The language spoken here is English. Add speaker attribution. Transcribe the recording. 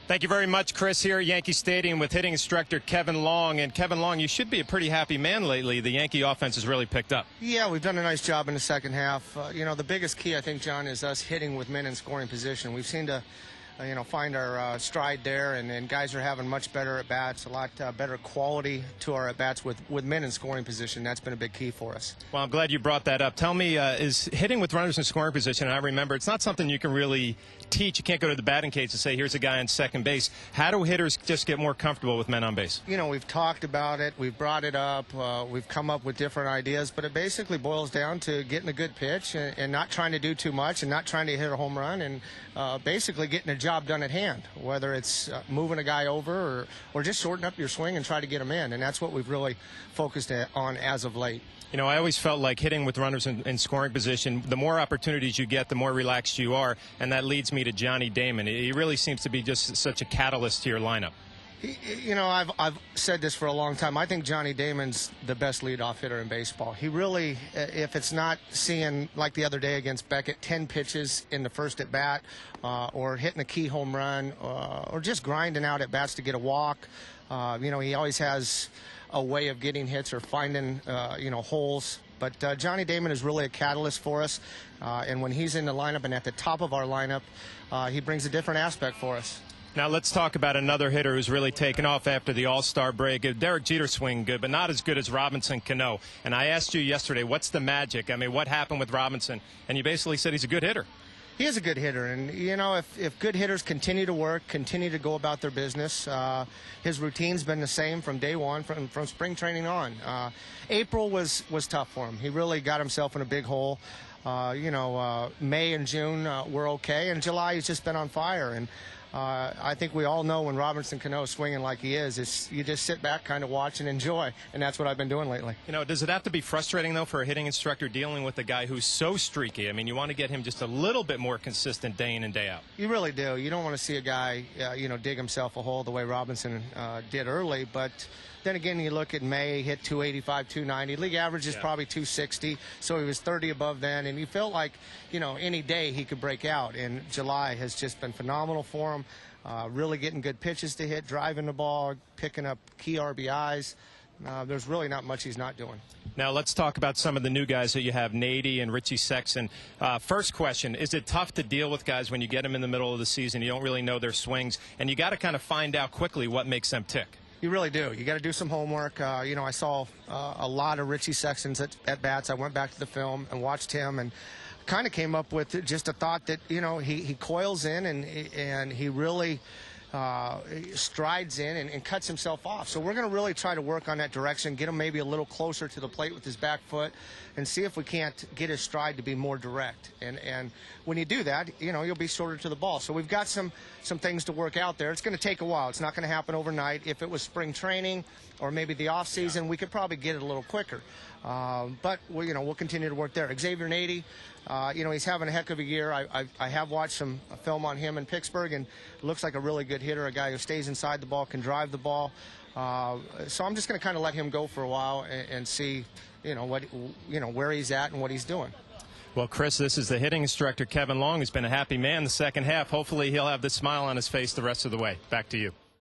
Speaker 1: Thank you very much, Chris, here at Yankee Stadium with hitting instructor Kevin Long. And Kevin Long, you should be a pretty happy man lately. The Yankee offense has really picked up.
Speaker 2: Yeah, we've done a nice job in the second half. The biggest key, I think, John, is us hitting with men in scoring position. We've seemed to find our stride there, and guys are having much better at-bats, a lot better quality to our at-bats with men in scoring position. That's been a big key for us.
Speaker 1: Well, I'm glad you brought that up. Tell me, is hitting with runners in scoring position, and I remember it's not something you can really teach. You can't go to the batting cage and say, here's a guy on second base. How do hitters just get more comfortable with men on base?
Speaker 2: We've talked about it. We've brought it up. We've come up with different ideas, but it basically boils down to getting a good pitch and not trying to do too much and not trying to hit a home run and basically getting a job done at hand, whether it's moving a guy over or just shorten up your swing and try to get him in. And that's what we've really focused on as of late.
Speaker 1: I always felt like hitting with runners in scoring position, the more opportunities you get, the more relaxed you are, and that leads me to Johnny Damon. He really seems to be just such a catalyst to your lineup.
Speaker 2: I've said this for a long time. I think Johnny Damon's the best leadoff hitter in baseball. He really, if it's not seeing, like the other day against Beckett, 10 pitches in the first at-bat, or hitting a key home run, or just grinding out at-bats to get a walk, he always has a way of getting hits or finding, holes. But Johnny Damon is really a catalyst for us, and when he's in the lineup and at the top of our lineup, he brings a different aspect for us.
Speaker 1: Now let's talk about another hitter who's really taken off after the All-Star break. Derek Jeter swing good, but not as good as Robinson Cano. And I asked you yesterday, what's the magic? I mean, what happened with Robinson? And you basically said he's a good hitter.
Speaker 2: He is a good hitter, and if good hitters continue to work, continue to go about their business, his routine's been the same from day one, from spring training on. April was tough for him. He really got himself in a big hole. May and June were okay, and July he's just been on fire. And I think we all know when Robinson Cano is swinging like he is, you just sit back, kind of watch and enjoy, and that's what I've been doing lately.
Speaker 1: Does it have to be frustrating, though, for a hitting instructor dealing with a guy who's so streaky? I mean, you want to get him just a little bit more consistent day in and day out.
Speaker 2: You really do. You don't want to see a guy, dig himself a hole the way Robinson did early, but then again, you look at May, hit 285, 290. League average is probably 260, so he was 30 above then, and you felt like, any day he could break out. And July has just been phenomenal for him, really getting good pitches to hit, driving the ball, picking up key RBIs. There's really not much he's not doing.
Speaker 1: Now let's talk about some of the new guys that you have, Nady and Richie Sexson. First question, is it tough to deal with guys when you get them in the middle of the season? You don't really know their swings, and you got to kind of find out quickly what makes them tick.
Speaker 2: You really do. You got to do some homework. I saw a lot of Richie Sexson's at bats. I went back to the film and watched him and kind of came up with just a thought that, he coils in and he really strides in and cuts himself off. So we're going to really try to work on that direction, get him maybe a little closer to the plate with his back foot, and see if we can't get his stride to be more direct. And when you do that, you'll be shorter to the ball. So we've got some things to work out there. It's going to take a while. It's not going to happen overnight. If it was spring training or maybe the off season, we could probably get it a little quicker. But we'll continue to work there. Xavier Nady, he's having a heck of a year. I have watched some film on him in Pittsburgh, and looks like a really good hitter, a guy who stays inside the ball, can drive the ball. So I'm just going to kind of let him go for a while and see, where he's at and what he's doing.
Speaker 1: Well, Chris, this is the hitting instructor, Kevin Long, who's been a happy man the second half. Hopefully he'll have this smile on his face the rest of the way. Back to you.